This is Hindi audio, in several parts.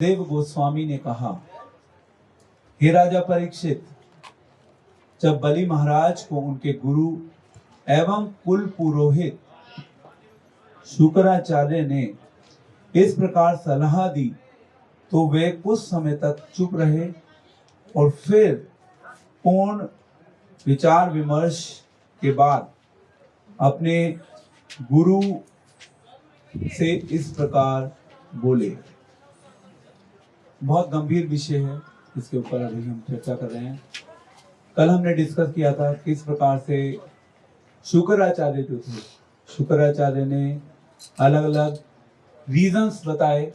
देव गोस्वामी ने कहा, हे राजा परीक्षित, जब बलि महाराज को उनके गुरु एवं कुल पुरोहित शुक्राचार्य ने इस प्रकार सलाह दी तो वे कुछ समय तक चुप रहे और फिर पूर्ण विचार विमर्श के बाद अपने गुरु से इस प्रकार बोले। बहुत गंभीर विषय है, इसके ऊपर अभी हम चर्चा कर रहे हैं। कल हमने डिस्कस किया था किस प्रकार से शुक्राचार्य जो थे, शुक्राचार्य ने अलग अलग रीजंस बताए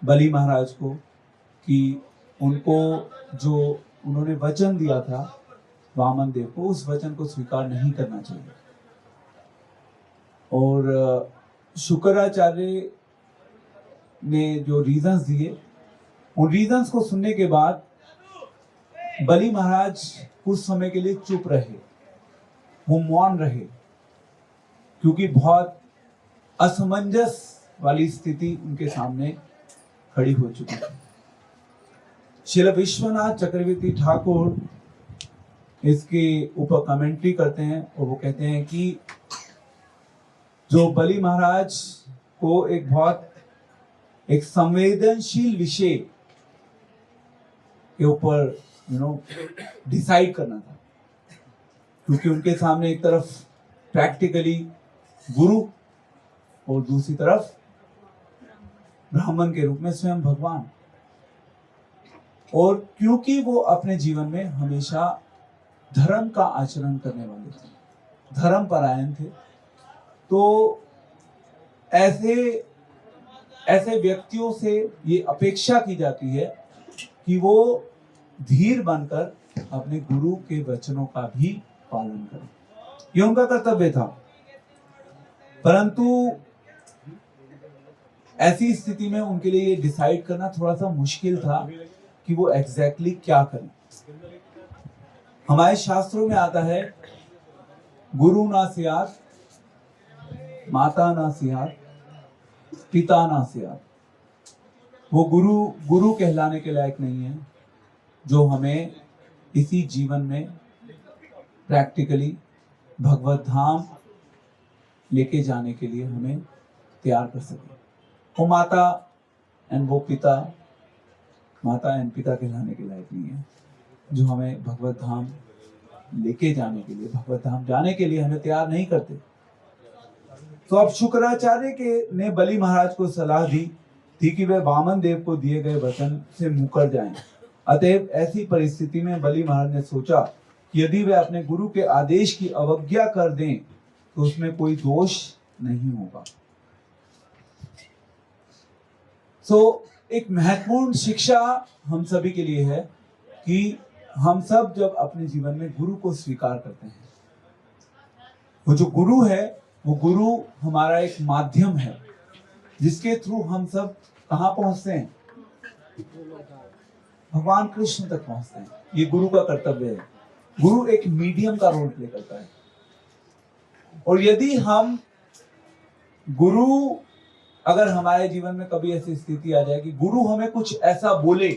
बलि महाराज को कि उनको जो उन्होंने वचन दिया था वामन देव को, उस वचन को स्वीकार नहीं करना चाहिए। और शुक्राचार्य ने जो रीजंस दिए, उन रीजंस को सुनने के बाद बलि महाराज कुछ समय के लिए चुप रहे, वो मौन रहे, क्योंकि बहुत असमंजस वाली स्थिति उनके सामने खड़ी हो चुकी थी। श्रील विश्वनाथ चक्रवर्ती ठाकुर इसके ऊपर कमेंट्री करते हैं और वो कहते हैं कि जो बलि महाराज को एक संवेदनशील विषय के ऊपर डिसाइड करना था, क्योंकि उनके सामने एक तरफ प्रैक्टिकली गुरु और दूसरी तरफ ब्राह्मण के रूप में स्वयं भगवान, और क्योंकि वो अपने जीवन में हमेशा धर्म का आचरण करने वाले थे, धर्म परायण थे, तो ऐसे व्यक्तियों से ये अपेक्षा की जाती है कि वो धीर बनकर अपने गुरु के वचनों का भी पालन करें। ये उनका कर्तव्य था। परंतु ऐसी स्थिति में उनके लिए ये डिसाइड करना थोड़ा सा मुश्किल था कि वो एग्जैक्टली क्या करें। हमारे शास्त्रों में आता है, गुरु ना सियात, माता ना सियात, पिता ना सियात। वो गुरु कहलाने के लायक नहीं है, जो हमें इसी जीवन में प्रैक्टिकली भगवत धाम लेके जाने के लिए हमें तैयार कर सके। वो माता एंड पिता कहलाने के लायक नहीं है, जो हमें भगवत धाम लेके जाने के लिए, भगवत धाम जाने के लिए हमें तैयार नहीं करते। तो अब शुक्राचार्य ने बलि महाराज को सलाह दी थी कि वे वामन देव को दिए गए वचन से मुकर जाएं। अतएव ऐसी परिस्थिति में बलि महाराज ने सोचा कि यदि वे अपने गुरु के आदेश की अवज्ञा कर दें तो उसमें कोई दोष नहीं होगा। एक महत्वपूर्ण शिक्षा हम सभी के लिए है कि हम सब जब अपने जीवन में गुरु को स्वीकार करते हैं, वो जो गुरु है, वो गुरु हमारा एक माध्यम है जिसके थ्रू हम सब कहाँ पहुंचते हैं, भगवान कृष्ण तक पहुंचते हैं। ये गुरु का कर्तव्य है। गुरु एक मीडियम का रोल प्ले करता है, और यदि हम अगर हमारे जीवन में कभी ऐसी स्थिति आ जाए कि गुरु हमें कुछ ऐसा बोले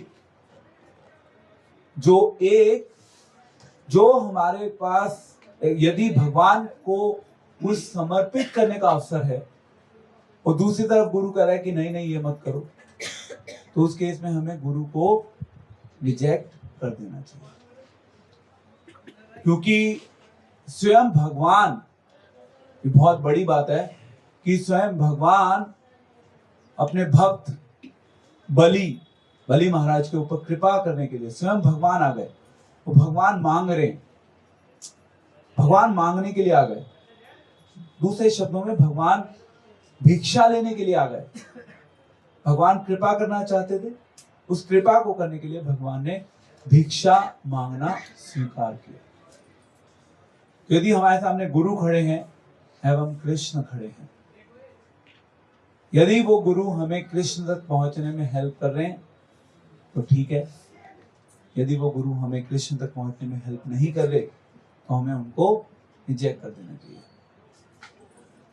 जो हमारे पास, यदि भगवान को कुछ समर्पित करने का अवसर है और दूसरी तरफ गुरु कह रहा है कि नहीं ये मत करो, तो उस केस में हमें गुरु को रिजेक्ट कर देना चाहिए। क्योंकि स्वयं भगवान, ये बहुत बड़ी बात है कि स्वयं भगवान अपने भक्त बलि महाराज के ऊपर कृपा करने के लिए स्वयं भगवान आ गए। वो भगवान मांग रहे हैं, भगवान मांगने के लिए आ गए। दूसरे शब्दों में भगवान भिक्षा लेने के लिए आ गए। भगवान कृपा करना चाहते थे, उस कृपा को करने के लिए भगवान ने भिक्षा मांगना स्वीकार किया। यदि हमारे सामने गुरु खड़े हैं एवं कृष्ण खड़े हैं, यदि वो गुरु हमें कृष्ण तक पहुंचने में हेल्प कर रहे हैं तो ठीक है। यदि वो गुरु हमें कृष्ण तक पहुंचने में हेल्प नहीं कर रहे तो हमें उनको रिजेक्ट कर देना चाहिए।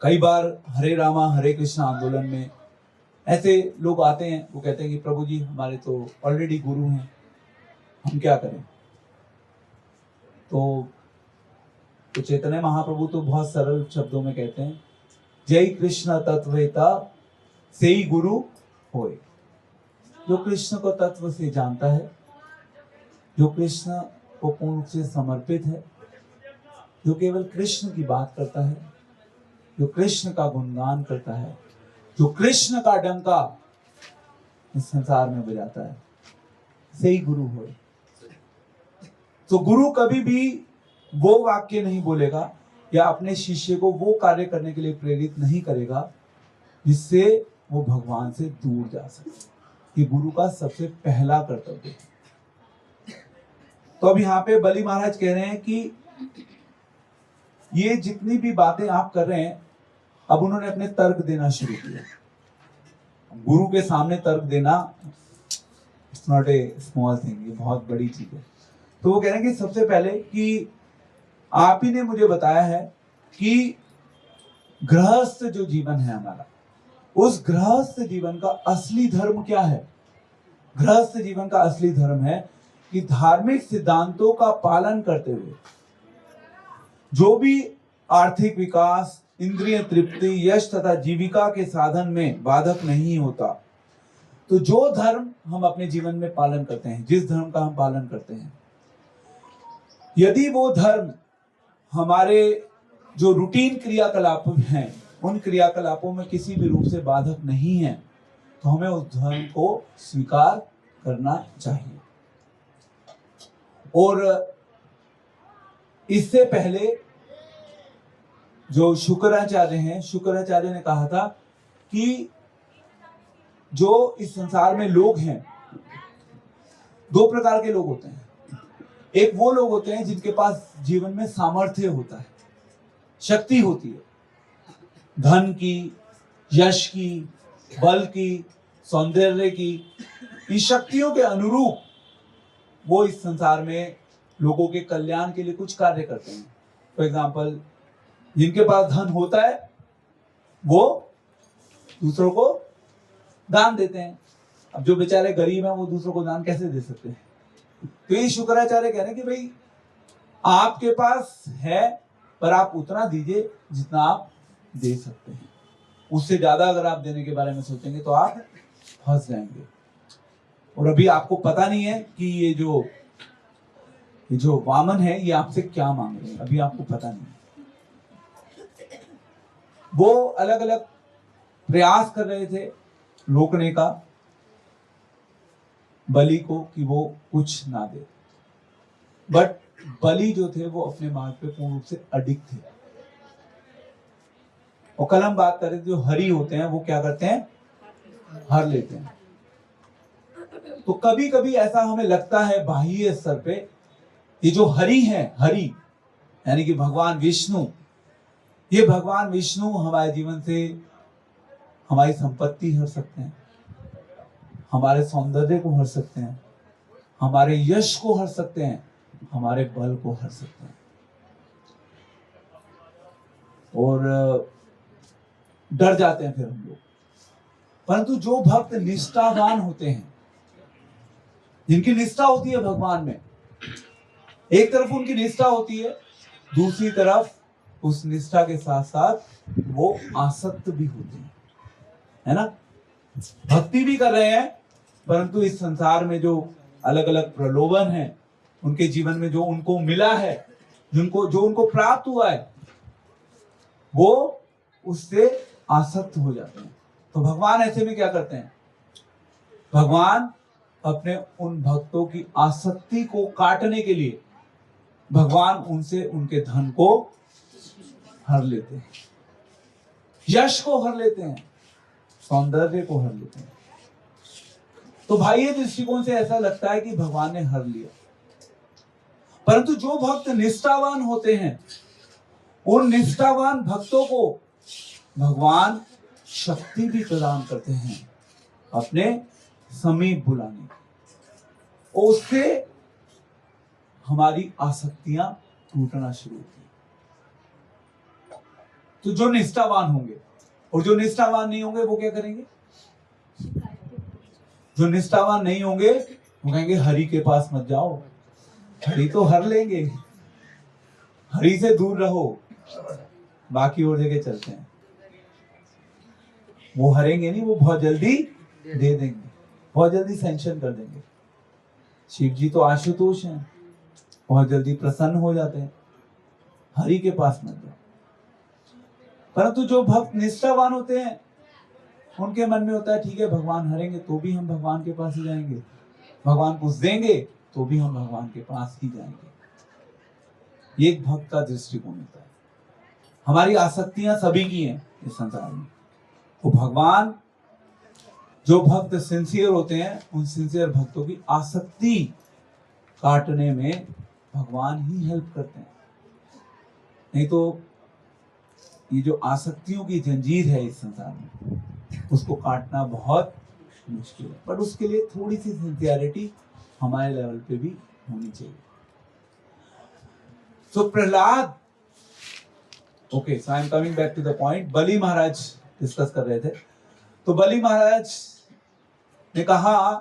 कई बार हरे रामा हरे कृष्ण आंदोलन में ऐसे लोग आते हैं, वो कहते हैं कि प्रभु जी हमारे तो ऑलरेडी गुरु हैं, हम क्या करें। तो चैतन्य महाप्रभु तो बहुत सरल शब्दों में कहते हैं, जय कृष्ण तत्ववेता से ही गुरु होए। जो कृष्ण को तत्व से जानता है, जो कृष्ण को पूर्ण रूप से समर्पित है, जो केवल कृष्ण की बात करता है, जो कृष्ण का गुणगान करता है, जो कृष्ण का डंका इस संसार में बजाता है, से ही गुरु होए। तो गुरु कभी भी वो वाक्य नहीं बोलेगा या अपने शिष्य को वो कार्य करने के लिए प्रेरित नहीं करेगा जिससे वो भगवान से दूर जा सके। ये गुरु का सबसे पहला कर्तव्य है। तो अब यहाँ पे बलि महाराज कह रहे हैं कि ये जितनी भी बातें आप कर रहे हैं, अब उन्होंने अपने तर्क देना शुरू किया। गुरु के सामने तर्क देना it's not a small thing, ये बहुत बड़ी चीज है। तो वो कह रहे हैं कि सबसे पहले कि आप ही ने मुझे बताया है कि गृहस्थ जो जीवन है हमारा, उस गृहस्थ जीवन का असली धर्म क्या है। गृहस्थ जीवन का असली धर्म है कि धार्मिक सिद्धांतों का पालन करते हुए जो भी आर्थिक विकास, इंद्रिय तृप्ति, यश तथा जीविका के साधन में बाधक नहीं होता, तो जो धर्म हम अपने जीवन में पालन करते हैं, जिस धर्म का हम पालन करते हैं, यदि वो धर्म हमारे जो रूटीन क्रियाकलाप हैं, उन क्रियाकलापों में किसी भी रूप से बाधक नहीं है, तो हमें उस धर्म को स्वीकार करना चाहिए। और इससे पहले जो शुक्राचार्य हैं, शुक्राचार्य ने कहा था कि जो इस संसार में लोग हैं, दो प्रकार के लोग होते हैं। एक वो लोग होते हैं जिनके पास जीवन में सामर्थ्य होता है, शक्ति होती है, धन की, यश की, बल की, सौंदर्य की। इन शक्तियों के अनुरूप वो इस संसार में लोगों के कल्याण के लिए कुछ कार्य करते हैं। फॉर एग्जाम्पल, जिनके पास धन होता है वो दूसरों को दान देते हैं। अब जो बेचारे गरीब हैं वो दूसरों को दान कैसे दे सकते हैं। तो ये शुक्राचार्य कह रहे हैं कि भाई आपके पास है, पर आप उतना दीजिए जितना आप दे सकते हैं। उससे ज्यादा अगर आप देने के बारे में सोचेंगे तो आप फंस जाएंगे। और अभी आपको पता नहीं है कि ये जो वामन है ये आपसे क्या मांग रहे हैं, अभी आपको पता नहीं। वो अलग अलग प्रयास कर रहे थे रोकने का बलि को कि वो कुछ ना दे, बट बलि जो थे वो अपने मार्ग पे पूर्ण रूप से अडिग थे। और कल हम बात कर रहे थे, जो हरि होते हैं वो क्या करते हैं, हर लेते हैं। तो कभी कभी ऐसा हमें लगता है बाह्य स्तर पे, ये जो हरि है, हरि यानी कि भगवान विष्णु, ये भगवान विष्णु हमारे जीवन से हमारी संपत्ति हर सकते हैं, हमारे सौंदर्य को हर सकते हैं, हमारे यश को हर सकते हैं, हमारे बल को हर सकते हैं। और डर जाते हैं फिर हम लोग। परंतु जो भक्त निष्ठावान होते हैं, जिनकी निष्ठा होती है भगवान में, एक तरफ उनकी निष्ठा होती है, दूसरी तरफ उस निष्ठा के साथ साथ वो आसक्त भी होते हैं, है ना। भक्ति भी कर रहे हैं, परंतु इस संसार में जो अलग अलग प्रलोभन है, उनके जीवन में जो उनको मिला है, जो उनको प्राप्त हुआ है, वो उससे आसक्त हो जाते हैं। तो भगवान ऐसे में क्या करते हैं, भगवान अपने उन भक्तों की आसक्ति को काटने के लिए भगवान उनसे उनके धन को हर लेते हैं, यश को हर लेते हैं, सौंदर्य को हर लेते हैं। तो बाह्य दृष्टिकोण से ऐसा लगता है कि भगवान ने हर लिया, परंतु जो भक्त निष्ठावान होते हैं, उन निष्ठावान भक्तों को भगवान शक्ति भी प्रदान करते हैं अपने समीप बुलाने की, और उससे हमारी आसक्तियां टूटना शुरू होती हैं। तो जो निष्ठावान होंगे और जो निष्ठावान नहीं होंगे वो क्या करेंगे, जो निष्ठावान नहीं होंगे वो कहेंगे हरि के पास मत जाओ, हरि तो हर लेंगे, हरि से दूर रहो, बाकी और जगह चलते हैं। वो हरेंगे नहीं, वो बहुत जल्दी दे देंगे, बहुत जल्दी सैंक्शन कर देंगे। शिव जी तो आशुतोष हैं, बहुत जल्दी प्रसन्न हो जाते हैं। हरि के पास मत जाओ। परंतु जो भक्त निष्ठावान होते हैं उनके मन में होता है ठीक है भगवान हरेंगे तो भी हम भगवान के पास ही जाएंगे, भगवान कुछ देंगे तो भी हम भगवान के पास ही जाएंगे। ये एक भक्त का दृष्टिकोण होता है। हमारी आसक्तियां सभी की हैं इस संसार में, तो भगवान जो भक्त सिंसियर होते हैं उन सिंसियर भक्तों की आसक्ति काटने में भगवान ही हेल्प करते हैं। नहीं तो ये जो आसक्तियों की जंजीर है इस संसार में उसको काटना बहुत मुश्किल है, पर उसके लिए थोड़ी सी सिंसियरिटी हमारे लेवल पे भी होनी चाहिए। So Prahlad, okay, so I am coming back to the point. Bali Maharaj discuss कर रहे थे, तो बलि महाराज ने कहा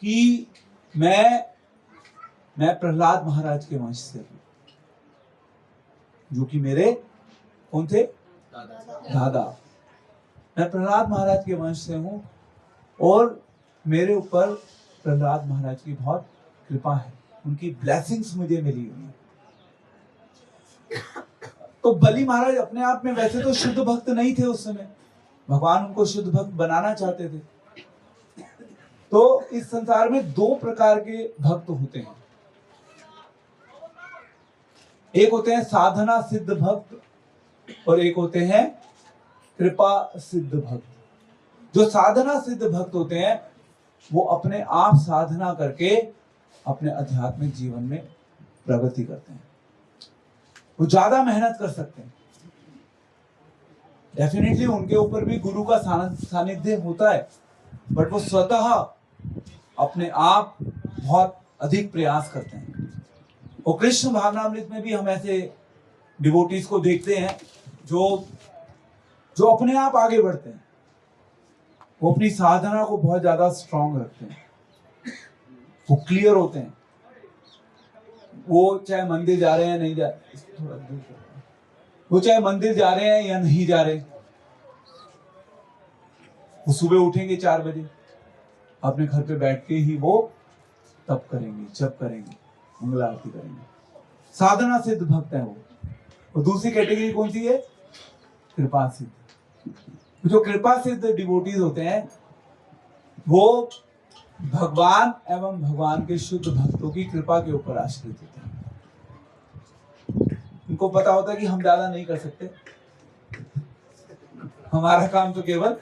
कि मैं प्रहलाद महाराज के वंश से हूं, जो कि मेरे कौन थे? दादा। मैं प्रहलाद महाराज के वंश से हूं और मेरे ऊपर प्रहलाद महाराज की बहुत कृपा है, उनकी ब्लेसिंग्स मुझे मिली हुई है। तो बलि महाराज अपने आप में वैसे तो शुद्ध भक्त नहीं थे उस समय, भगवान उनको शुद्ध भक्त बनाना चाहते थे। तो इस संसार में दो प्रकार के भक्त होते हैं, एक होते हैं साधना सिद्ध भक्त और एक होते हैं कृपा सिद्ध भक्त। जो साधना सिद्ध भक्त होते हैं वो अपने आप साधना करके अपने आध्यात्मिक जीवन में प्रगति करते हैं, वो ज्यादा मेहनत कर सकते हैं। डेफिनेटली उनके ऊपर भी गुरु का सानिध्य होता है, बट वो स्वतः अपने आप बहुत अधिक प्रयास करते हैं। और कृष्ण भावनामृत में भी हम ऐसे डिवोटीज को देखते हैं जो अपने आप आगे बढ़ते हैं, वो अपनी साधना को बहुत ज्यादा स्ट्रांग रखते हैं, वो क्लियर होते हैं। वो चाहे मंदिर जा रहे हैं नहीं जा रहे, वो चाहे मंदिर जा रहे हैं या नहीं जा रहे, वो सुबह उठेंगे 4 बजे, अपने घर पे बैठ के ही वो तप करेंगे, जप करेंगे, मंगल आरती करेंगे। साधना सिद्ध भक्त है वो। और दूसरी कैटेगरी कौन सी है? कृपा सिद्ध। जो कृपा सिद्ध डिवोटीज होते हैं वो भगवान एवं भगवान के शुद्ध भक्तों की कृपा के ऊपर आश्रित होते हैं। उनको पता होता है कि हम ज्यादा नहीं कर सकते, हमारा काम तो केवल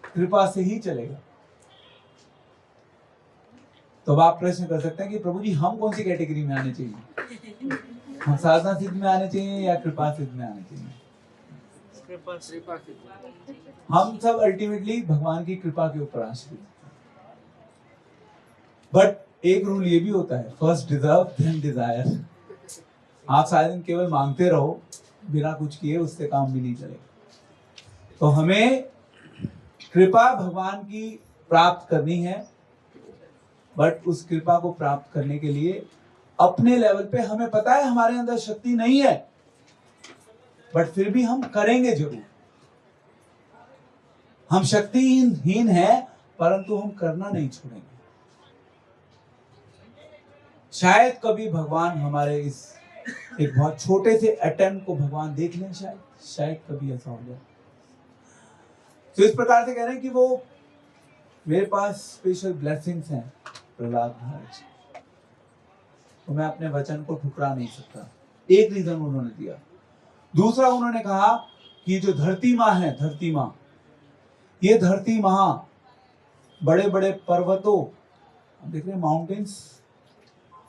कृपा से ही चलेगा। तो अब आप प्रश्न कर सकते हैं कि प्रभु जी हम कौन सी कैटेगरी में आने चाहिए? हम साधना सिद्ध में आने चाहिए या कृपा सिद्ध में आने चाहिए? हम सब अल्टीमेटली भगवान की कृपा के ऊपर आश्रित। बट एक रूल ये भी होता है, फर्स्ट डिजर्व देन डिजायर। आप सारे दिन केवल मांगते रहो बिना कुछ किए, उससे काम भी नहीं चलेगा। तो हमें कृपा भगवान की प्राप्त करनी है, बट उस कृपा को प्राप्त करने के लिए अपने लेवल पे हमें पता है हमारे अंदर शक्ति नहीं है, बट फिर भी हम करेंगे जरूर। हम शक्तिहीन हैं परंतु हम करना नहीं छोड़ेंगे। शायद कभी भगवान हमारे इस एक बहुत छोटे से अटेम्प्ट को भगवान देख लें, शायद कभी ऐसा हो जाए। तो इस प्रकार से कह रहे हैं कि वो मेरे पास स्पेशल ब्लेसिंग्स हैं प्रहलाद महाराज, तो मैं अपने वचन को ठुकरा नहीं सकता। एक रीजन उन्होंने दिया। दूसरा उन्होंने कहा कि जो धरती माँ है, धरती माँ, ये धरती माँ बड़े बड़े पर्वतों, देख रहे हैं माउंटेन्स,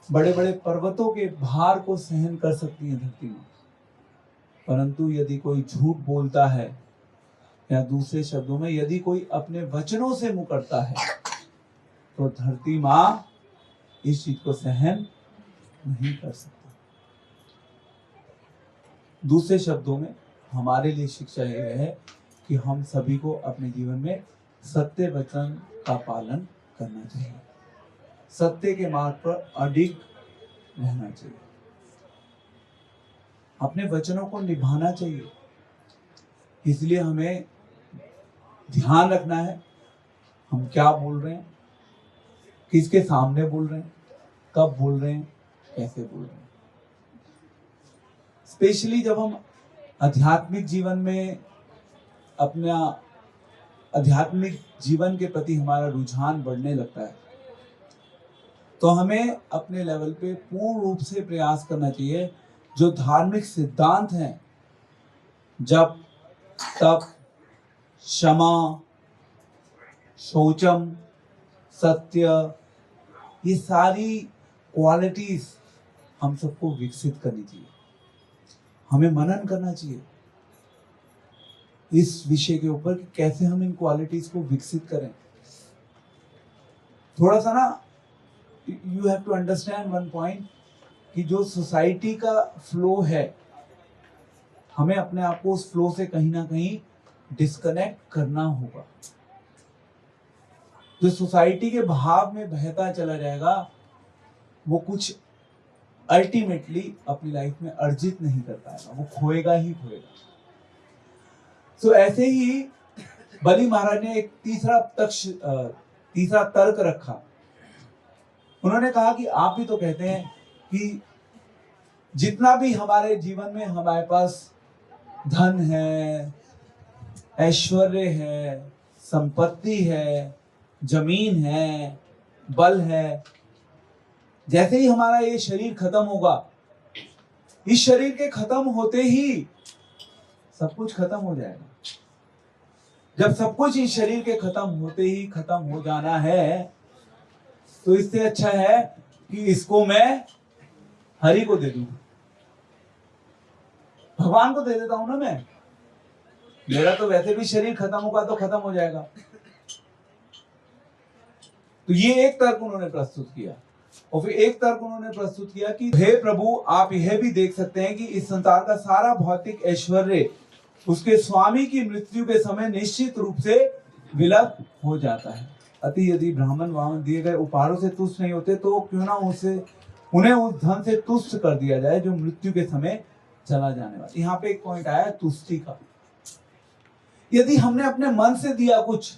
बड़े बड़े पर्वतों के भार को सहन कर सकती है धरती माँ। परंतु यदि कोई झूठ बोलता है या दूसरे शब्दों में यदि कोई अपने वचनों से मुकरता है तो धरती माँ इस चीज को सहन नहीं कर सकती। दूसरे शब्दों में हमारे लिए शिक्षा यह है कि हम सभी को अपने जीवन में सत्य वचन का पालन करना चाहिए, सत्य के मार्ग पर अडिग रहना चाहिए, अपने वचनों को निभाना चाहिए। इसलिए हमें ध्यान रखना है हम क्या बोल रहे हैं, किसके सामने बोल रहे हैं, कब बोल रहे हैं, कैसे बोल रहे हैं। स्पेशली जब हम आध्यात्मिक जीवन में अपना आध्यात्मिक जीवन के प्रति हमारा रुझान बढ़ने लगता है, तो हमें अपने लेवल पे पूर्ण रूप से प्रयास करना चाहिए। जो धार्मिक सिद्धांत हैं, जप, तप, क्षमा, शौचम, सत्य, ये सारी क्वालिटीज हम सबको विकसित करनी चाहिए। हमें मनन करना चाहिए इस विषय के ऊपर कि कैसे हम इन क्वालिटीज को विकसित करें। थोड़ा सा ना, you have to understand one point कि जो सोसाइटी का फ्लो है, हमें अपने आप को उस फ्लो से कहीं ना कहीं डिस्कनेक्ट करना होगा। जो सोसाइटी के भाव में बहता चला जाएगा, वो कुछ अल्टीमेटली अपनी लाइफ में अर्जित नहीं कर पाएगा, वो खोएगा ही खोएगा। तो ऐसे ही बलि महाराज ने एक तीसरा तर्क रखा। उन्होंने कहा कि आप भी तो कहते हैं कि जितना भी हमारे जीवन में हमारे पास धन है, ऐश्वर्य है, संपत्ति है, जमीन है, बल है, जैसे ही हमारा ये शरीर खत्म होगा, इस शरीर के खत्म होते ही सब कुछ खत्म हो जाएगा। जब सब कुछ इस शरीर के खत्म होते ही खत्म हो जाना है, तो इससे अच्छा है कि इसको मैं हरि को दे दूं, भगवान को दे देता हूं ना। मैं, मेरा तो वैसे भी शरीर खत्म होगा तो खत्म हो जाएगा। तो ये एक तर्क उन्होंने प्रस्तुत किया। और फिर एक तर्क उन्होंने प्रस्तुत किया कि हे प्रभु, आप यह भी देख सकते हैं कि इस संसार का सारा भौतिक ऐश्वर्य उसके स्वामी की मृत्यु के समय निश्चित रूप से विलुप्त हो जाता है। अति यदि ब्राह्मण वामन दिए गए उपहारों से तुष्ट नहीं होते, तो क्यों ना उन्हें उस धन से तुष्ट कर दिया जाए जो मृत्यु के समय चला जाने वाला। यहाँ पे एक पॉइंट आया तुष्टि का। यदि हमने अपने मन से दिया कुछ,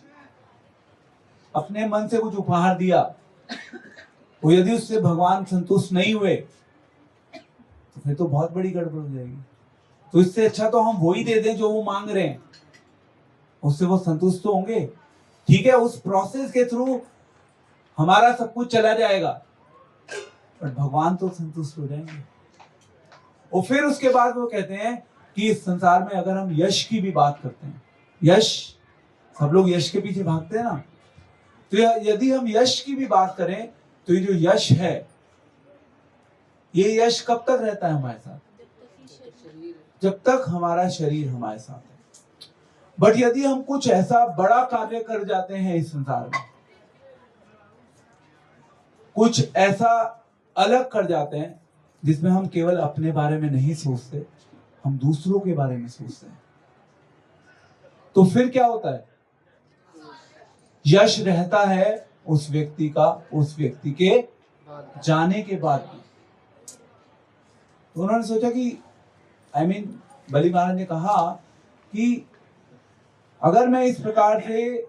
अपने मन से कुछ उपहार दिया, वो यदि उससे भगवान संतुष्ट नहीं हुए, तो फिर तो बहुत बड़ी गड़बड़ हो जाएगी। तो इससे अच्छा तो हम वही दे दें जो वो मांग रहे हैं, उससे वो संतुष्ट तो होंगे। ठीक है, उस प्रोसेस के थ्रू हमारा सब कुछ चला जाएगा, पर भगवान तो संतुष्ट हो जाएंगे। और फिर उसके बाद वो कहते हैं कि इस संसार में अगर हम यश की भी बात करते हैं, यश, सब लोग यश के पीछे भागते हैं ना, तो यदि हम यश की भी बात करें, तो ये जो यश है, ये यश कब तक रहता है हमारे साथ? जब तक हमारा शरीर हमारे साथ है। बट यदि हम कुछ ऐसा बड़ा कार्य कर जाते हैं इस संसार में, कुछ ऐसा अलग कर जाते हैं जिसमें हम केवल अपने बारे में नहीं सोचते, हम दूसरों के बारे में सोचते हैं, तो फिर क्या होता है? यश रहता है उस व्यक्ति का, उस व्यक्ति के जाने के बाद भी। तो उन्होंने सोचा कि बलि महाराज ने कहा कि अगर मैं इस प्रकार से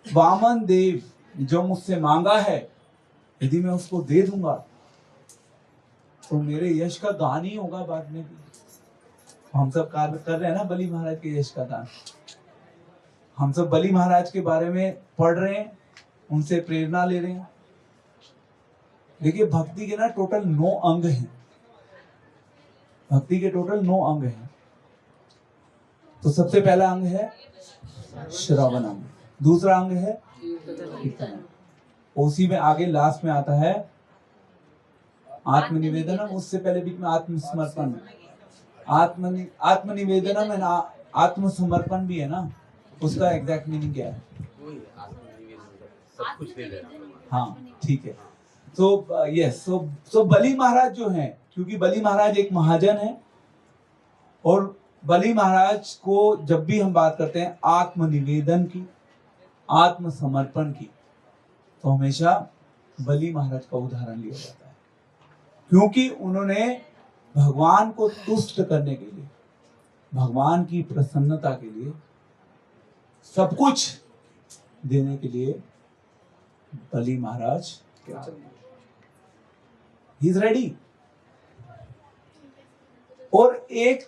वामन देव जो मुझसे मांगा है, यदि मैं उसको दे दूंगा, तो मेरे यश का दान ही होगा बाद में भी। हम सब कार्य कर रहे हैं ना बलि महाराज के यश का दान। हम सब बलि महाराज के बारे में पढ़ रहे हैं, उनसे प्रेरणा ले रहे हैं। देखिए, भक्ति के ना टोटल 9 अंग हैं। भक्ति के टोटल 9 अंग हैं। तो सबसे पहला अंग है श्रवण अंग, दूसरा अंग है कीर्तन, उसी में आगे लास्ट में आता है आत्मनिवेदनम, उससे पहले बीच में आत्मसमर्पण। आत्मनिवेदनम एंड आत्मसमर्पण भी है ना, उसका एग्जैक्ट मीनिंग क्या है? हाँ, ठीक है। तो यस, सो बलि महाराज जो हैं, क्योंकि बलि महाराज एक महाजन है, और बलि महाराज को जब भी हम बात करते हैं आत्मनिवेदन की, आत्मसमर्पण की, तो हमेशा बलि महाराज का उदाहरण लिया जाता है, क्योंकि उन्होंने भगवान को तुष्ट करने के लिए, भगवान की प्रसन्नता के लिए, सब कुछ देने के लिए बलि महाराज ही इज रेडी। और एक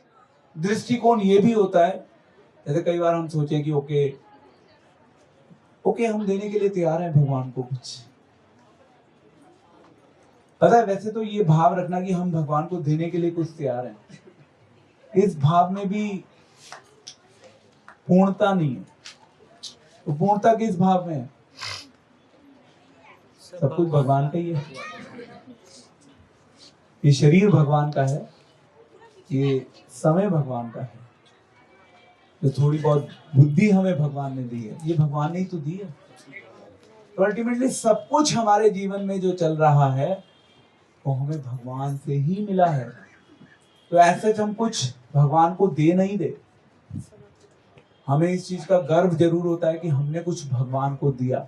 दृष्टिकोण ये भी होता है, जैसे कई बार हम सोचें कि ओके हम देने के लिए तैयार हैं भगवान को कुछ। पता है, वैसे तो ये भाव रखना कि हम भगवान को देने के लिए कुछ तैयार हैं, इस भाव में भी पूर्णता नहीं है। तो पूर्णता किस भाव में है? सब कुछ भगवान का ही है। ये शरीर भगवान का है, ये समय भगवान का है, जो थोड़ी बहुत बुद्धि हमें भगवान ने दी है, ये भगवान ने ही तो दी है। तो अल्टीमेटली सब कुछ हमारे जीवन में जो चल रहा है वो हमें भगवान से ही मिला है। तो ऐसे हम कुछ भगवान को दे नहीं दे, हमें इस चीज का गर्व जरूर होता है कि हमने कुछ भगवान को दिया,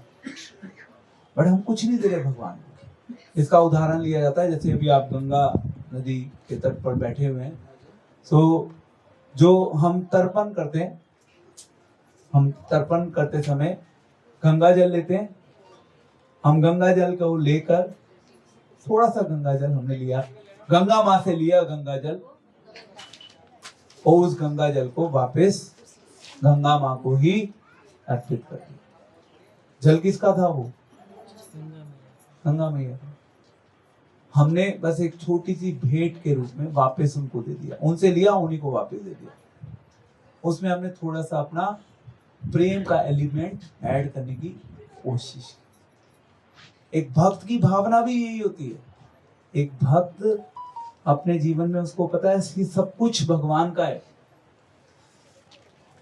बट हम कुछ नहीं दे रहे भगवान को। इसका उदाहरण लिया जाता है, जैसे अभी आप गंगा नदी के तट पर बैठे हुए हैं, तो जो हम तर्पण करते हैं, हम तर्पण करते समय गंगा जल लेते हैं। हम गंगा जल को लेकर, थोड़ा सा गंगा जल हमने लिया, गंगा माँ से लिया गंगा जल, और उस गंगा जल को वापस गंगा माँ को ही अर्पित कर दिया। जल किसका था? वो गंगा मैया। हमने बस एक छोटी सी भेंट के रूप में वापस उनको दे दिया, उनसे लिया, उन्हीं को वापस दे दिया। उसमें हमने थोड़ा सा अपना प्रेम का एलिमेंट ऐड करने की कोशिश की। एक भक्त की भावना भी यही होती है। एक भक्त अपने जीवन में, उसको पता है कि सब कुछ भगवान का है,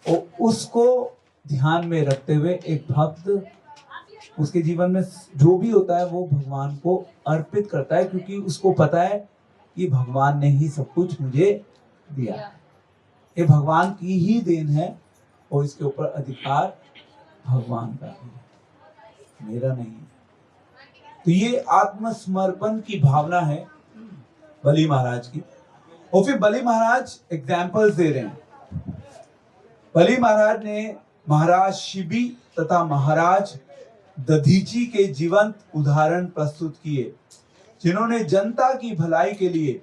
और उसको ध्यान में रखते हुए एक भक्त उसके जीवन में जो भी होता है वो भगवान को अर्पित करता है, क्योंकि उसको पता है कि भगवान ने ही सब कुछ मुझे दिया, ये भगवान की ही देन है, और इसके ऊपर अधिकार भगवान का है, मेरा नहीं। तो ये आत्मसमर्पण की भावना है बलि महाराज की। और फिर बलि महाराज एग्जाम्पल्स दे रहे हैं। बलि महाराज ने महाराज शिबी तथा महाराज दधीची के जीवंत उदाहरण प्रस्तुत किए, जिन्होंने जनता की भलाई के लिए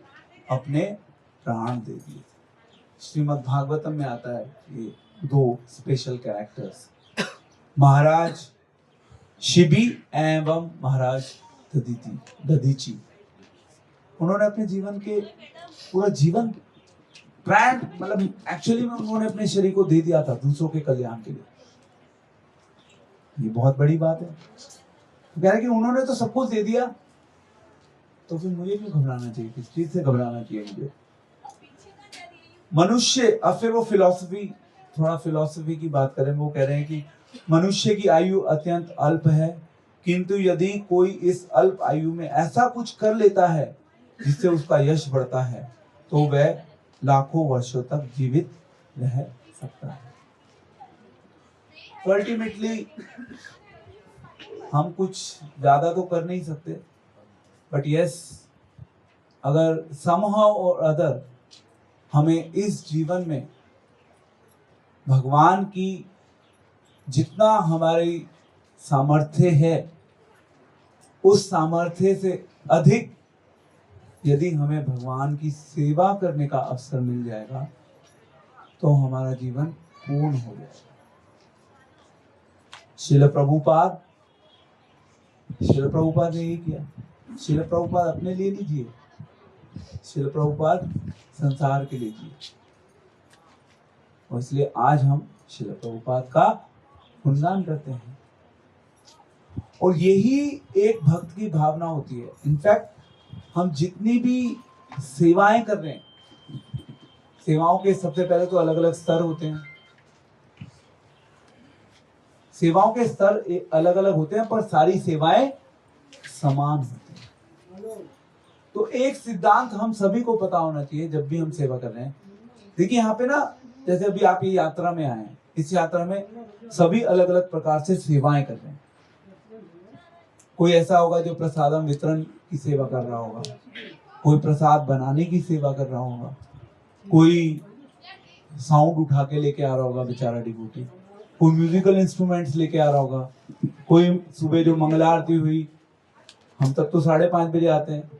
अपने प्राण दे दिए। श्रीमद् भागवतम में आता है ये दो स्पेशल कैरेक्टर्स, महाराज शिबी एवं महाराज दधीची। उन्होंने अपने जीवन के पूरा जीवन प्राण, मतलब एक्चुअली में उन्होंने अपने शरीर को दे दिया था दूसरों के कल्याण के लिए। ये बहुत बड़ी बात है। तो कह रहे कि उन्होंने तो सब कुछ दे दिया, तो फिर मुझे क्यों घबराना चाहिए? किस चीज से घबराना चाहिए मुझे? मनुष्य, अब फिर वो फिलॉसफी, थोड़ा फिलॉसफी की बात करें, वो कह रहे हैं कि मनुष्य की आयु अत्यंत अल्प है, किंतु यदि कोई इस अल्प आयु में ऐसा कुछ कर लेता है जिससे उसका यश बढ़ता है, तो वह लाखों वर्षों तक जीवित रह सकता है। तो अल्टीमेटली हम कुछ ज्यादा तो कर नहीं सकते, बट यस, अगर समहाउ और अदर हमें इस जीवन में भगवान की जितना हमारी सामर्थ्य है, उस सामर्थ्य से अधिक यदि हमें भगवान की सेवा करने का अवसर मिल जाएगा, तो हमारा जीवन पूर्ण हो जाएगा। श्रील प्रभुपाद ने यही किया। श्रील प्रभुपाद अपने लिए नहीं जिए, श्रील प्रभुपाद संसार के लिए जिए, और इसलिए आज हम श्रील प्रभुपाद का गुणगान करते हैं। और यही एक भक्त की भावना होती है। इनफैक्ट हम जितनी भी सेवाएं कर रहे हैं, सेवाओं के सबसे पहले तो अलग अलग स्तर होते हैं। सेवाओं के स्तर अलग अलग होते हैं, पर सारी सेवाएं समान होती हैं। तो एक सिद्धांत हम सभी को पता होना चाहिए जब भी हम सेवा कर रहे हैं। देखिए यहाँ पे ना, जैसे अभी आप ये यात्रा में आए हैं, इस यात्रा में सभी अलग अलग प्रकार से सेवाएं कर रहे हैं। कोई ऐसा होगा जो प्रसादम वितरण की सेवा कर रहा होगा, कोई प्रसाद बनाने की सेवा कर रहा होगा, कोई साउंड उठा के लेके आ रहा होगा बेचारा डिवोटी, कोई म्यूजिकल इंस्ट्रूमेंट्स लेके आ रहा होगा, कोई सुबह जो मंगला आरती हुई, हम तब तो 5:30 बजे आते हैं,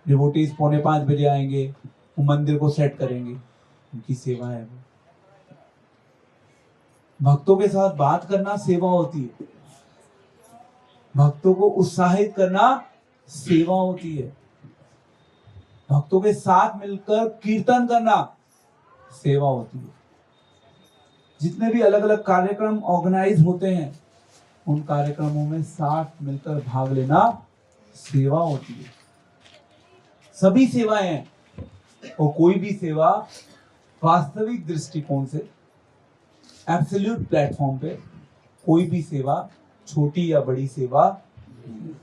डिवोटीज 4:45 बजे आएंगे, वो मंदिर को सेट करेंगे, उनकी सेवा है वो। भक्तों के साथ बात करना सेवा होती है, भक्तों को उत्साहित करना सेवा होती है, भक्तों के साथ मिलकर कीर्तन करना सेवा होती है। जितने भी अलग अलग कार्यक्रम ऑर्गेनाइज होते हैं, उन कार्यक्रमों में साथ मिलकर भाग लेना सेवा होती है। सभी सेवाएं हैं, और कोई भी सेवा वास्तविक दृष्टिकोण से एब्सोल्यूट प्लेटफॉर्म पे कोई भी सेवा छोटी या बड़ी सेवा नहीं,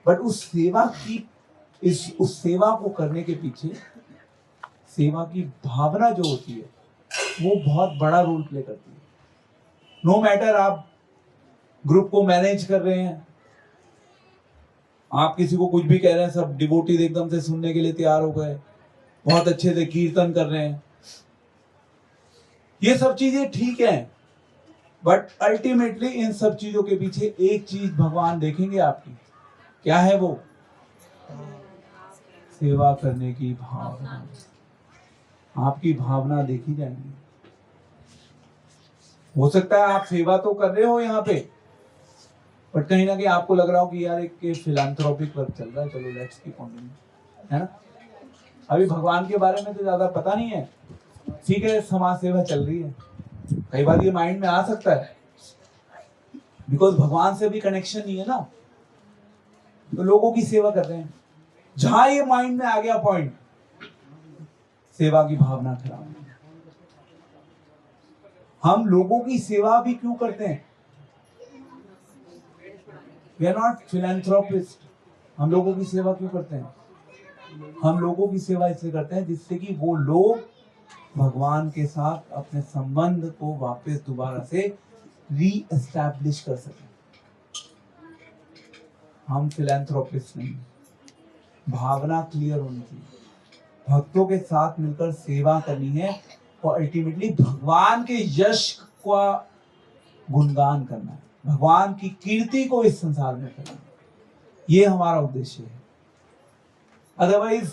बट उस सेवा को करने के पीछे सेवा की भावना जो होती है वो बहुत बड़ा रोल प्ले करती है। नो मैटर आप ग्रुप को मैनेज कर रहे हैं, आप किसी को कुछ भी कह रहे हैं, सब डिवोटीज एकदम से सुनने के लिए तैयार हो गए, बहुत अच्छे से कीर्तन कर रहे हैं, ये सब चीजें ठीक है, बट अल्टीमेटली इन सब चीजों के पीछे एक चीज भगवान देखेंगे आपकी, क्या है वो? सेवा करने की भावना, आपकी भावना देखी जाएगी। हो सकता है आप सेवा तो कर रहे हो यहाँ पे, बट कहीं ना कहीं आपको लग रहा हो कि यार एक फिलैंथ्रोपिक वर्क चल रहा है, चलो लेट्स कीप ऑन डूइंग, है ना? अभी भगवान के बारे में तो ज्यादा पता नहीं है, ठीक है समाज सेवा चल रही है, कई बार ये माइंड में आ सकता है, बिकॉज भगवान से भी कनेक्शन नहीं है ना, तो लोगों की सेवा कर रहे हैं। जहां ये माइंड में आ गया पॉइंट, सेवा की भावना खराब है। हम लोगों की सेवा भी क्यों करते हैं? We are not philanthropist. हम लोगों की सेवा क्यों करते हैं? हम लोगों की सेवा इसलिए करते हैं जिससे कि वो लोग भगवान के साथ अपने संबंध को वापस दोबारा से री एस्टैब्लिश कर सकें। हम फिलैंथ्रोपिस्ट नहीं, भावना क्लियर होनी चाहिए, भक्तों के साथ मिलकर सेवा करनी है और अल्टीमेटली भगवान के यश का गुणगान करना है, भगवान की कीर्ति को इस संसार में करना है, ये हमारा उद्देश्य है। अदरवाइज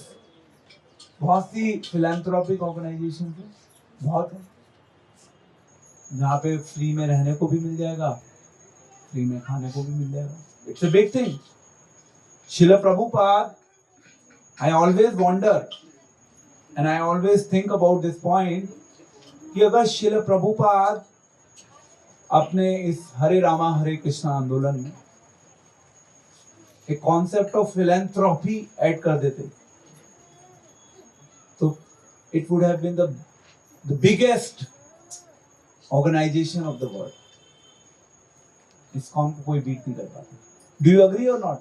बहुत सी फिलैंथ्रोपिक ऑर्गेनाइजेशन है, बहुत है, जहाँ पे फ्री में रहने को भी मिल जाएगा, फ्री में खाने को भी मिल जाएगा। It's a big thing. Srila Prabhupada, I always wonder and I always think about this point कि अगर श्रील प्रभुपाद अपने इस हरे रामा हरे कृष्णा आंदोलन में एक कॉन्सेप्ट ऑफ फिलैंथ्रोपी ऐड कर देते, तो it would have been the biggest organization of the world. ISKCON को कोई बीट नहीं कर पाता। Do you agree or not?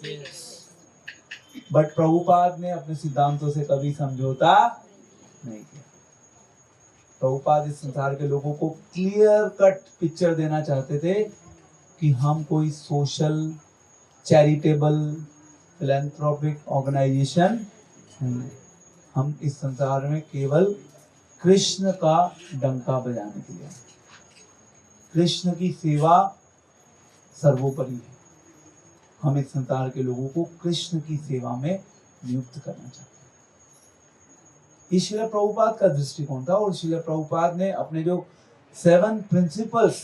Yes. But Prabhupada ने अपने सिद्धांतों से कभी समझौता नहीं किया। प्रभुपाद इस संसार के लोगों को क्लियर कट पिक्चर देना चाहते थे कि हम कोई सोशल चैरिटेबल फिलैंथ्रोपिक ऑर्गेनाइजेशन नहीं, हम इस संसार में केवल कृष्ण का डंका बजाने के लिए, कृष्ण की सेवा सर्वोपरि है। हम इस संसार के लोगों को कृष्ण की सेवा में नियुक्त करना चाहते हैं। ये श्रील प्रभुपाद का दृष्टिकोण था, और श्रील प्रभुपाद ने अपने जो 7 प्रिंसिपल्स,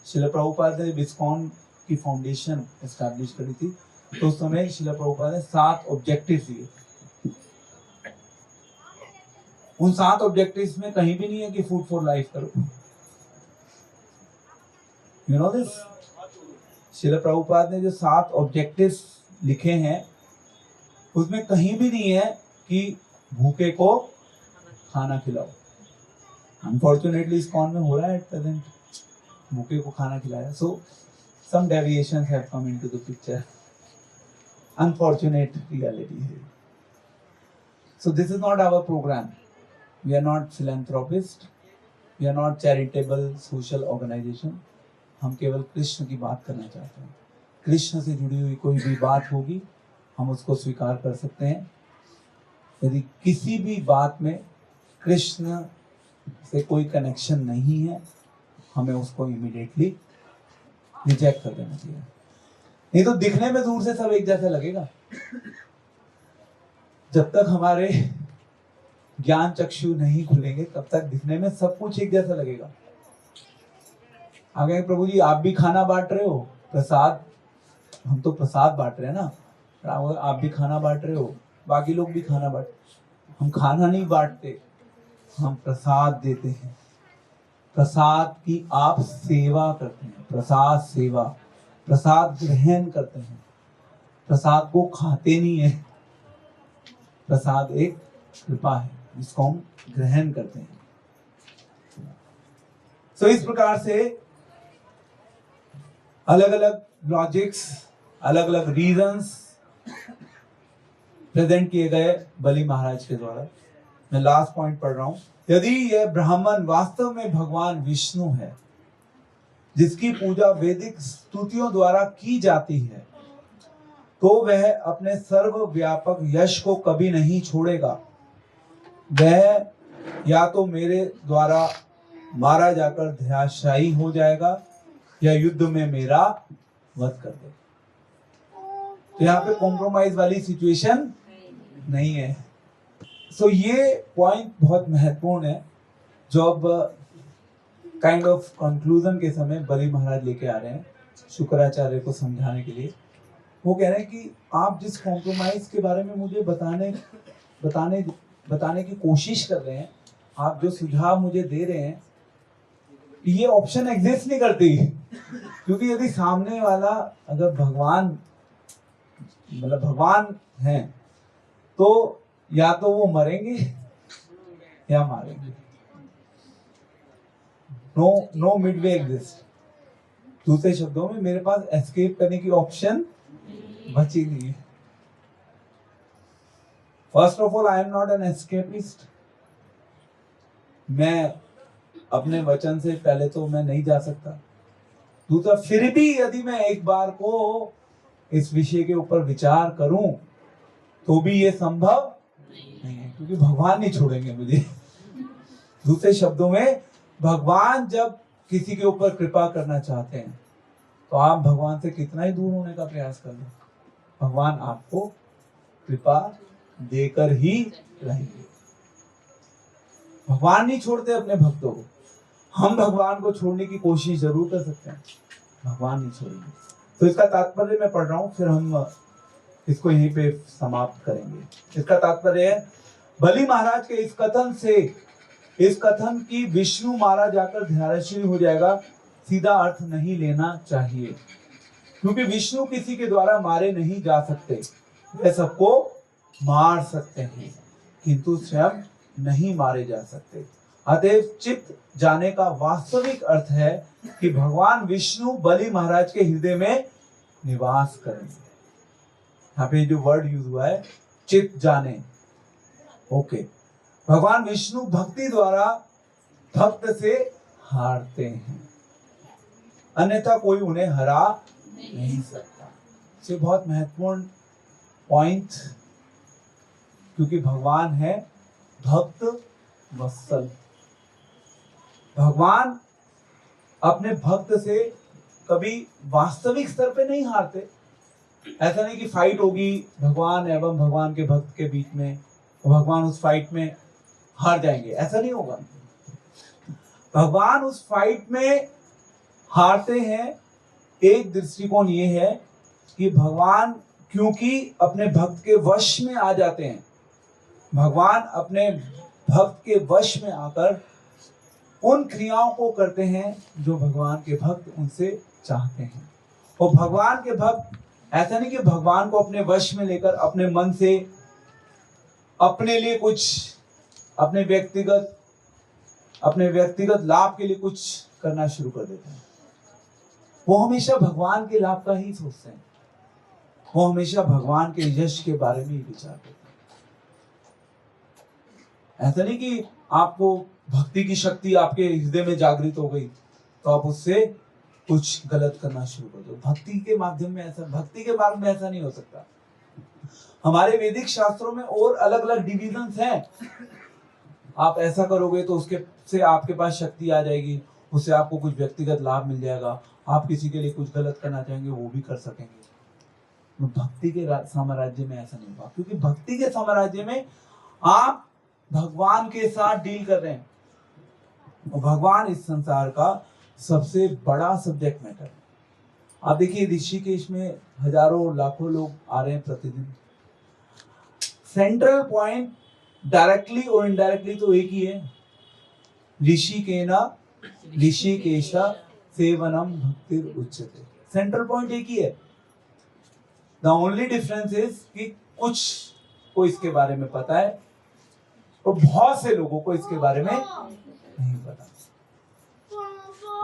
श्रील प्रभुपाद ने ISKCON की फाउंडेशन एस्टैब्लिश करी थी, तो उस समय श्रील प्रभुपाद ने 7 ऑब्जेक्टिव दिए। उन 7 ऑब्जेक्टिव्स में कहीं भी नहीं है कि फूड फॉर लाइफ करो। You know this? Srila Prabhupada ने जो 7 ऑब्जेक्टिव्स लिखे हैं, उसमें कहीं भी नहीं है कि भूखे को खाना खिलाओ। अनफॉर्चुनेटली ISKCON में हो रहा है एट प्रेजेंट, भूखे को खाना खिलाया। So some deviations have come into the picture, unfortunate reality है। So this is not our programme. We are not philanthropists, we are not charitable social organization. हम केवल कृष्ण की बात करना चाहते हैं। कृष्ण से जुड़ी हुई कोई भी बात होगी हम उसको स्वीकार कर सकते हैं। यदि किसी भी बात में कृष्ण से कोई कनेक्शन नहीं है, हमें उसको इमीडिएटली रिजेक्ट कर देना चाहिए। नहीं तो दिखने में दूर से सब एक जैसा लगेगा। जब तक हमारे ज्ञान चक्षु नहीं खुलेंगे तब तक दिखने में सब कुछ एक जैसा लगेगा। आगे प्रभु जी आप भी खाना बांट रहे हो, प्रसाद, हम तो प्रसाद बांट रहे हैं ना, आप भी खाना बांट रहे हो, बाकी लोग भी खाना बांट, हम खाना नहीं बांटते, हम प्रसाद देते हैं। प्रसाद की आप सेवा करते हैं, प्रसाद सेवा, प्रसाद ग्रहण करते हैं। प्रसाद को खाते नहीं है, प्रसाद एक कृपा है जिसको हम ग्रहण करते हैं। तो इस प्रकार से अलग अलग लॉजिक्स, अलग अलग रीजंस प्रेजेंट किए गए बलि महाराज के द्वारा। मैं लास्ट पॉइंट पढ़ रहा हूं। यदि यह ब्राह्मण वास्तव में भगवान विष्णु है जिसकी पूजा वैदिक स्तुतियों द्वारा की जाती है, तो वह अपने सर्वव्यापक यश को कभी नहीं छोड़ेगा। वह या तो मेरे द्वारा मारा जाकर धराशायी हो जाएगा या युद्ध में मेरा वध कर देगा। तो यहाँ पे कॉम्प्रोमाइज वाली सिचुएशन नहीं है। सो ये पॉइंट बहुत महत्वपूर्ण है जो अब काइंड ऑफ कंक्लूजन के समय बलि महाराज लेके आ रहे हैं शुक्राचार्य को समझाने के लिए। वो कह रहे हैं कि आप जिस कॉम्प्रोमाइज के बारे में मुझे बताने की कोशिश कर रहे हैं, आप जो सुझाव मुझे दे रहे हैं, ये ऑप्शन एग्जिस्ट नहीं करती। क्योंकि यदि सामने वाला अगर भगवान है तो या तो वो मरेंगे या मारेंगे। No midway exist. दूसरे शब्दों में मेरे पास एस्केप करने की ऑप्शन बची नहीं है। First of all, I am not an escapist. मैं अपने वचन से पहले तो मैं नहीं जा सकता। दूसरा, फिर भी यदि मैं एक बार को इस विषय के ऊपर विचार करूं तो भी ये संभव नहीं है, क्योंकि भगवान नहीं छोड़ेंगे मुझे। दूसरे शब्दों में, भगवान जब किसी के ऊपर कृपा करना चाहते हैं तो आप भगवान से कितना ही दूर होने का प्रयास कर लो, भगवान आपको कृपा देकर ही रहेंगे। भगवान नहीं छोड़ते अपने भक्तों को। हम भगवान को छोड़ने की कोशिश जरूर कर सकते हैं, भगवान नहीं छोड़ेंगे। तो इसका तात्पर्य मैं पढ़ रहा हूं, फिर हम इसको यहीं पे समाप्त करेंगे। इसका तात्पर्य है, बलि महाराज के इस कथन की विष्णु मारा जाकर धैर्यशील हो जाएगा, सीधा अर्थ नहीं लेना चाहिए, क्योंकि विष्णु किसी के द्वारा मारे नहीं जा सकते। वे सबको मार सकते हैं किंतु स्वयं नहीं मारे जा सकते। अतएव चित्त जाने का वास्तविक अर्थ है कि भगवान विष्णु बलि महाराज के हृदय में निवास करेंगे। यहाँ पे जो वर्ड यूज हुआ है चित्त जाने, ओके। भगवान विष्णु भक्ति द्वारा भक्त से हारते हैं, अन्यथा कोई उन्हें हरा नहीं सकता। ये बहुत महत्वपूर्ण पॉइंट, क्योंकि भगवान है भक्त वत्सल। भगवान अपने भक्त से कभी वास्तविक स्तर पे नहीं हारते। ऐसा नहीं कि फाइट होगी भगवान एवं भगवान के भक्त के बीच में, भगवान उस फाइट में हार जाएंगे, ऐसा नहीं होगा। भगवान उस फाइट में हारते हैं। एक दृष्टिकोण ये है कि भगवान क्योंकि अपने भक्त के वश में आ जाते हैं, भगवान अपने भक्त के वश में आकर उन क्रियाओं को करते हैं जो भगवान के भक्त उनसे चाहते हैं। और भगवान के भक्त ऐसा नहीं कि भगवान को अपने वश में लेकर अपने मन से अपने लिए कुछ, अपने व्यक्तिगत लाभ के लिए कुछ करना शुरू कर देते हैं। वो हमेशा भगवान के लाभ का ही सोचते हैं, वो हमेशा भगवान के यश के बारे में ही विचार करते हैं। ऐसा नहीं कि आपको भक्ति की शक्ति आपके हृदय में जागृत हो गई तो आप उससे कुछ गलत करना शुरू कर दो। भक्ति के माध्यम में ऐसा, भक्ति के मार्ग में ऐसा नहीं हो सकता। हमारे वैदिक शास्त्रों में और अलग अलग डिविजन्स हैं। आप ऐसा करोगे तो उसके से आपके पास शक्ति आ जाएगी, उससे आपको कुछ व्यक्तिगत लाभ मिल जाएगा, आप किसी के लिए कुछ गलत करना चाहेंगे वो भी कर सकेंगे। भक्ति के साम्राज्य में ऐसा नहीं होगा, क्योंकि भक्ति के साम्राज्य में आप भगवान के साथ डील कर रहे हैं और भगवान इस संसार का सबसे बड़ा सब्जेक्ट मैटर है। आप देखिए ऋषिकेश में हजारों लाखों लोग आ रहे हैं प्रतिदिन। सेंट्रल पॉइंट डायरेक्टली और इनडायरेक्टली तो एक ही है, ऋषिकेश सेवनम भक्तिर उच्यते। सेंट्रल पॉइंट एक ही है। द ओनली डिफरेंस इज कि कुछ को इसके बारे में पता है और बहुत से लोगों को इसके बारे में नहीं पता।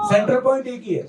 सेंट्रल पॉइंट एक ही है।